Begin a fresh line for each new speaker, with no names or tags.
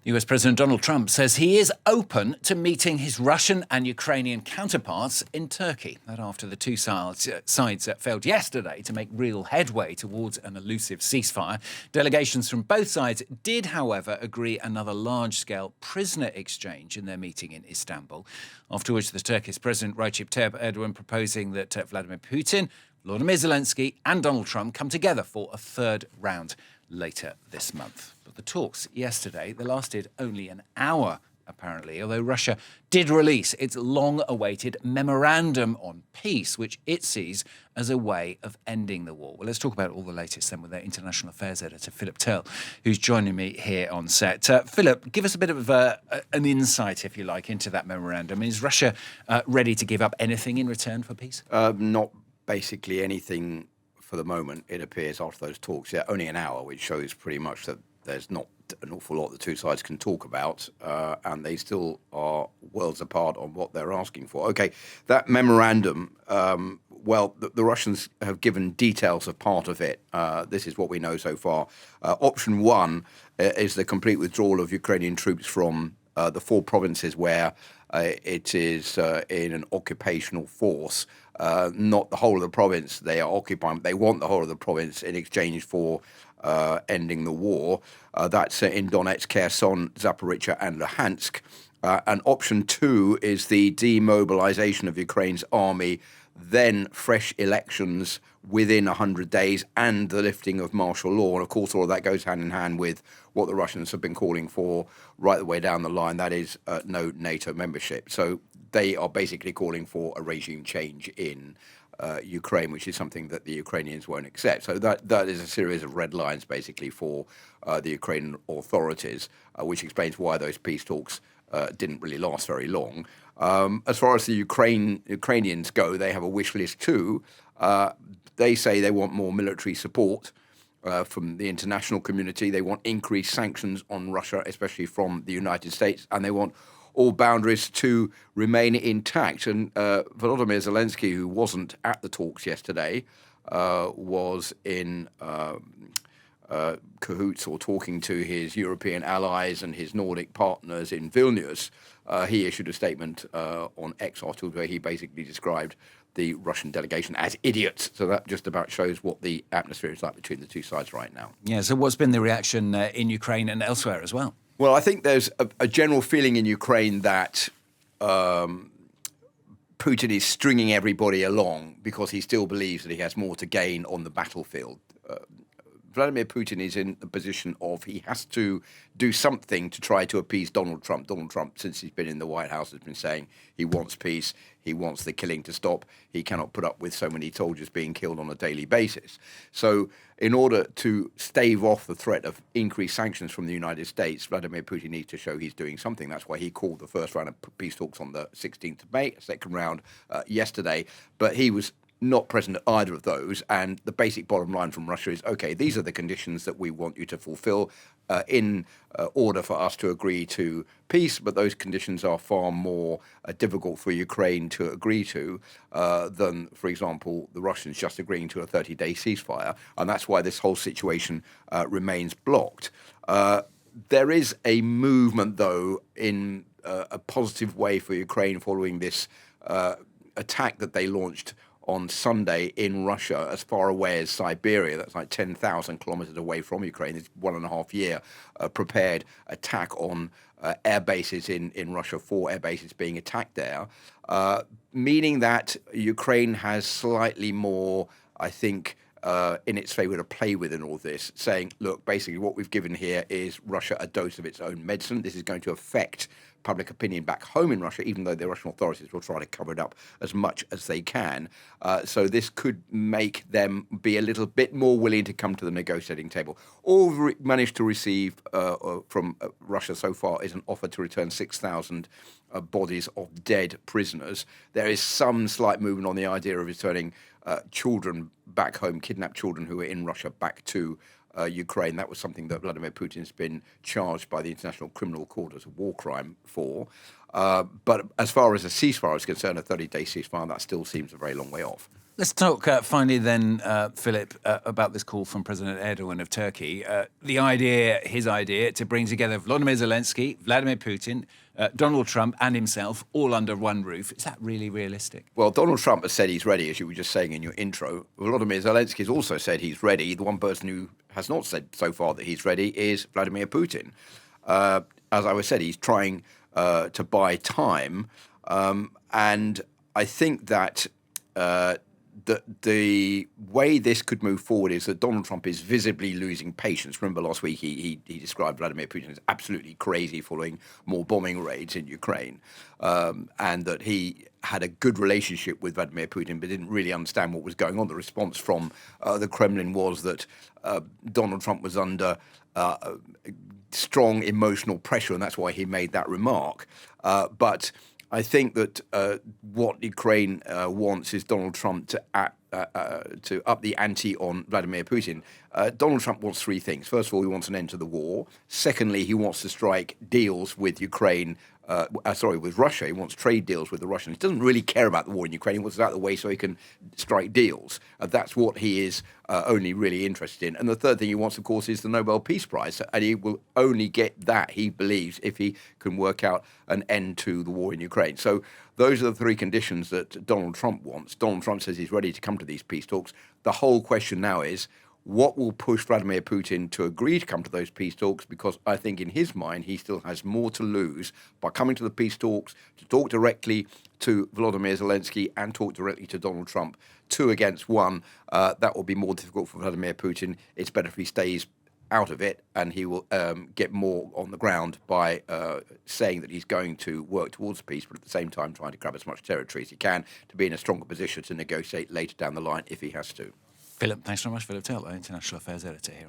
US President Donald Trump says he is open to meeting his Russian and Ukrainian counterparts in Turkey. That after the two sides failed yesterday to make real headway towards an elusive ceasefire. Delegations from both sides did, however, agree another large-scale prisoner exchange in their meeting in Istanbul. After which the Turkish President Recep Tayyip Erdogan proposing that Vladimir Putin, Volodymyr Zelensky and Donald Trump come together for a third round later this month. But the talks yesterday, they lasted only an hour, apparently, although Russia did release its long-awaited memorandum on peace, which it sees as a way of ending the war. Well, let's talk about all the latest then with our international affairs editor, Philip Turle, who's joining me here on set. Philip, give us a bit of an insight, if you like, into that memorandum. Is Russia ready to give up anything in return for peace?
Not basically anything for the moment, it appears, after those talks. Yeah, only an hour, which shows pretty much that there's not an awful lot the two sides can talk about, and they still are worlds apart on what they're asking for. Okay, that memorandum, the Russians have given details of part of it. This is what we know so far. Option one is the complete withdrawal of Ukrainian troops from the 4 provinces where it is in an occupational force. Not the whole of the province they are occupying. They want the whole of the province in exchange for ending the war. That's in Donetsk, Kherson, Zaporizhzhia and Luhansk. And option 2 is the demobilization of Ukraine's army, then fresh elections within 100 days and the lifting of martial law. And of course, all of that goes hand in hand with what the Russians have been calling for right the way down the line. That is no NATO membership. So they are basically calling for a regime change in Ukraine, which is something that the Ukrainians won't accept. So that is a series of red lines, basically, for the Ukrainian authorities, which explains why those peace talks didn't really last very long. As far as the Ukrainians go, they have a wish list too. They say they want more military support from the international community. They want increased sanctions on Russia, especially from the United States, and they want all boundaries to remain intact. And Volodymyr Zelensky, who wasn't at the talks yesterday, was in cahoots or talking to his European allies and his Nordic partners in Vilnius. He issued a statement on X article where he basically described the Russian delegation as idiots. So that just about shows what the atmosphere is like between the two sides right now.
Yeah, so what's been the reaction in Ukraine and elsewhere as well?
Well, I think there's a general feeling in Ukraine that Putin is stringing everybody along because he still believes that he has more to gain on the battlefield. Vladimir Putin is in the position of he has to do something to try to appease Donald Trump. Donald Trump, since he's been in the White House, has been saying he wants peace, he wants the killing to stop, he cannot put up with so many soldiers being killed on a daily basis. So in order to stave off the threat of increased sanctions from the United States, Vladimir Putin needs to show he's doing something. That's why he called the first round of peace talks on the 16th of May, second round yesterday, but he was not present at either of those, and the basic bottom line from Russia is, okay, these are the conditions that we want you to fulfill in order for us to agree to peace, but those conditions are far more difficult for Ukraine to agree to than, for example, the Russians just agreeing to a 30-day ceasefire, and that's why this whole situation remains blocked. There is a movement, though, in a positive way for Ukraine following this attack that they launched on Sunday in Russia, as far away as Siberia. That's like 10,000 kilometers away from Ukraine. It's 1.5 year prepared attack on air bases in Russia, 4 air bases being attacked there, meaning that Ukraine has slightly more, I think, in its favor to play with in all this, saying, look, basically what we've given here is Russia a dose of its own medicine. This is going to affect public opinion back home in Russia, even though the Russian authorities will try to cover it up as much as they can. So this could make them be a little bit more willing to come to the negotiating table. All we've managed to receive from Russia so far is an offer to return 6,000 bodies of dead prisoners. There is some slight movement on the idea of returning children back home, kidnapped children who are in Russia back to Ukraine. That was something that Vladimir Putin's been charged by the International Criminal Court as a war crime for. But as far as a ceasefire is concerned, a 30-day ceasefire, that still seems a very long way off.
Let's talk finally then, Philip, about this call from President Erdogan of Turkey. His idea to bring together Volodymyr Zelensky, Vladimir Putin, Donald Trump and himself all under one roof. Is that really realistic?
Well, Donald Trump has said he's ready, as you were just saying in your intro. Volodymyr Zelensky has also said he's ready. The one person who has not said so far that he's ready is Vladimir Putin. As I was said, he's trying to buy time. And I think that the way this could move forward is that Donald Trump is visibly losing patience. Remember last week he described Vladimir Putin as absolutely crazy following more bombing raids in Ukraine, and that he had a good relationship with Vladimir Putin but didn't really understand what was going on. The response from the Kremlin was that Donald Trump was under strong emotional pressure, and that's why he made that remark. But I think that what Ukraine wants is Donald Trump to up the ante on Vladimir Putin. Donald Trump wants three things. First of all, he wants an end to the war. Secondly, he wants to strike deals with with Russia. He wants trade deals with the Russians. He doesn't really care about the war in Ukraine. He wants it out of the way so he can strike deals. That's what he is only really interested in. And the third thing he wants, of course, is the Nobel Peace Prize. And he will only get that, he believes, if he can work out an end to the war in Ukraine. So those are the three conditions that Donald Trump wants. Donald Trump says he's ready to come to these peace talks. The whole question now is, what will push Vladimir Putin to agree to come to those peace talks? Because I think in his mind, he still has more to lose by coming to the peace talks, to talk directly to Volodymyr Zelensky and talk directly to Donald Trump. 2 against 1, that will be more difficult for Vladimir Putin. It's better if he stays out of it, and he will get more on the ground by saying that he's going to work towards peace, but at the same time trying to grab as much territory as he can to be in a stronger position to negotiate later down the line if he has to.
Philip, thanks very much. Philip Turle, International Affairs Editor here.